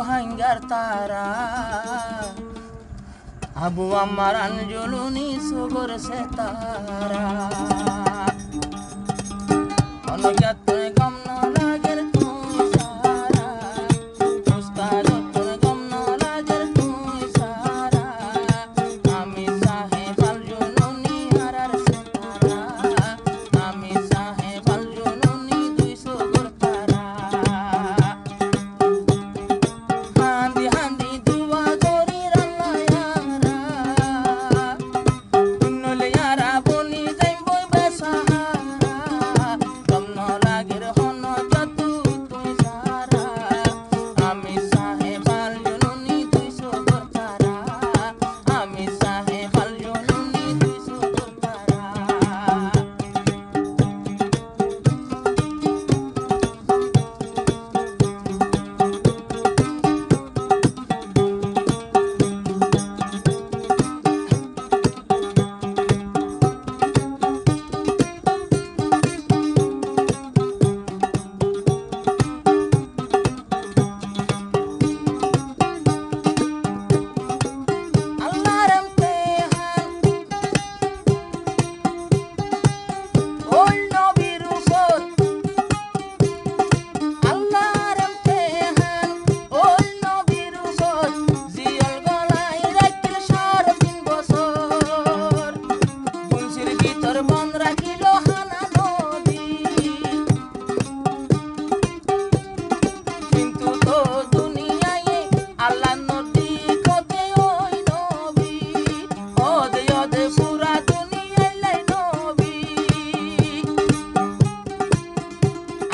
রোহাঙ্গার তারা আবু আমার আঞ্জলুনি সগর সে তারা অনজ্ঞাত গম ন লাগের তুই সারা উস্তাদ গম ন লাগের তুই সারা আমি সাহেব আল জুনুনি হারার সে তারা আমি সাহেব আল জুনুনি দুই সগর তারা হান্দি হান্দি দুয়া করি রাল্লা ইয়ারা নলে ইয়ারা বনি যাই বই বেসাহারা গম ন লাগের হন যতু তুই সারা আমি সাহেব আল জুনুনি দুই সগর তারা আমি সাহেব আল জুনুনি দুই সগর তারা আল্লাহর তেহান ওই নবীর উপর আল্লাহর তেহান ওই নবীর উপর জিয়ল গলাই রাখিল 3.5 বছর বংশীর ভিতর বন রাখিল হানা নদী কিন্তু তো দুনিয়ায় আল্লাহ নদী কতে ওই নবী ওদে ওদে পুরা দুনিয়ায় লাই নবী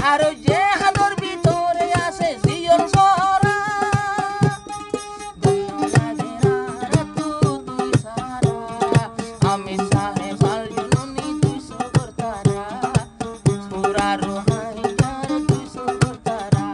আর ওই যে হাদর ভিতরে আছে জিয়র সরা তুই সারা আমি সাহেব আল জুনুনি দুই সগর তারা পুরা রোহাঙ্গার দুই সগর তারা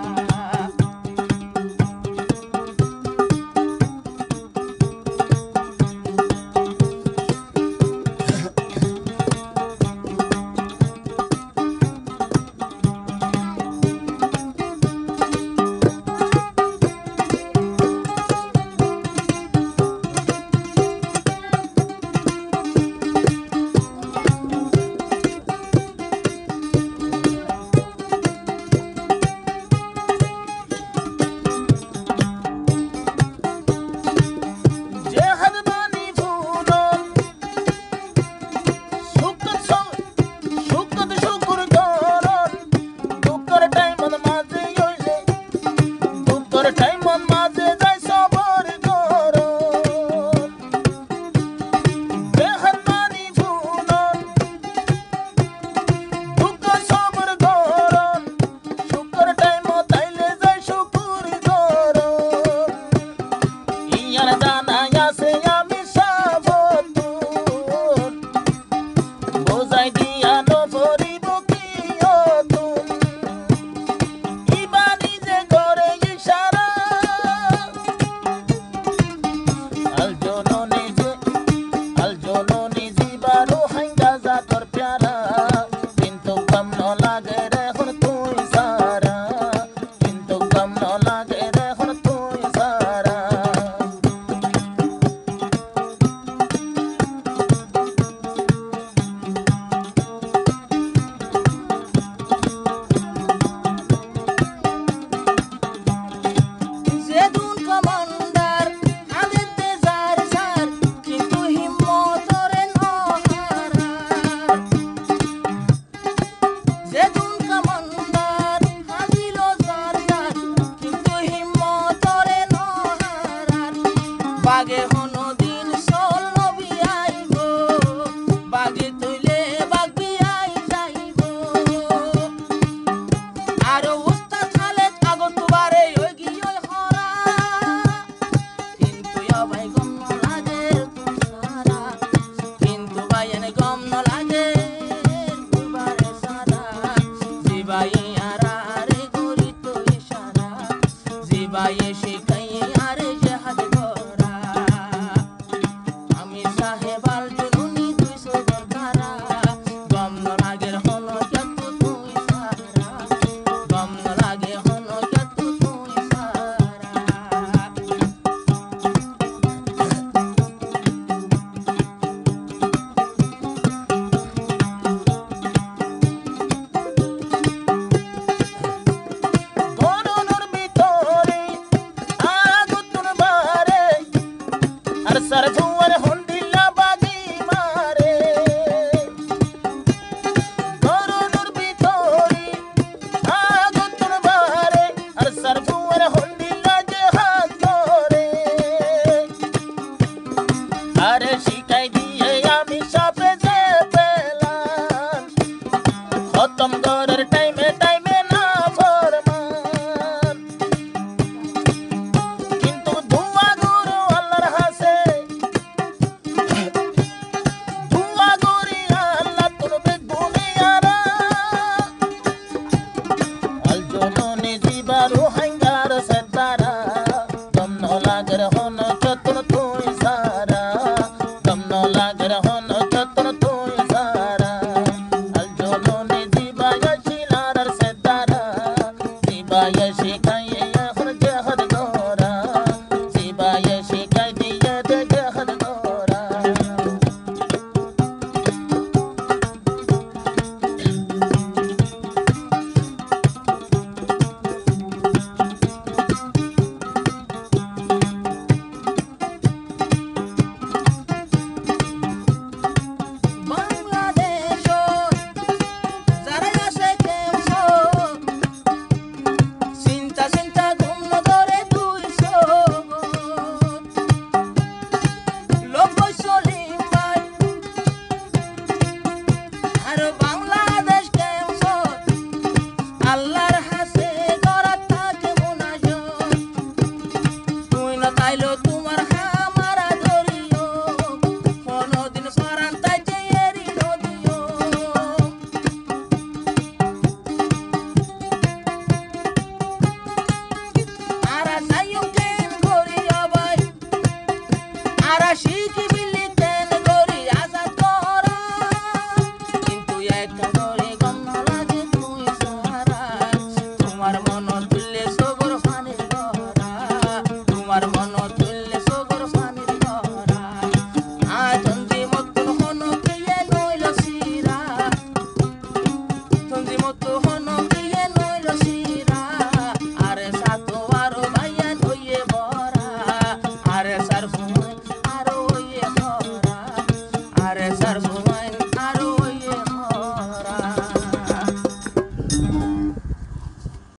জেহাদ বানি ফুলন শুকত শুকুর করন দুঃখের টাইমন মাঝে হইলে দুঃখের টাইমন মাঝে যাই সবর করন জেহাদ বানি ফুলন দুঃখ সবর করন শুকর টাইম তাইলে যাই শুকুর করন ইয়ার জানাই আছে আমি সাবতুন বোঝাই দিয়া নভরিব কি অতুন ইবানি যে করে ইশারা আল জননী জিবা রোহাঙ্গা জাতর প্যারা কিন্তু গম ন লাগে রে হন তুই সারা কিন্তু গম ন লাগে রে হন তুই সারা যেদুন কমান্ডার আদিতে যার যার কিন্তু হিম্মতরে নহারার যেদুন কমান্ডার আদিল যার যার কিন্তু হিম্মতরে নহারার বাগে হনো দিন চল নবী আইব বাগে তুইলে বাগবি আই যাইব আর উস্তাদ খালেদ আগন্তুবারে ওই গিয়ে হরা কিন্তু ভাই গম ন লাগে তুই সারা কিন্তু ভাই এনে গম ন লাগে দুবারে সারা জিবাই আরা রে করি তো ইশারা জিবাই শিখা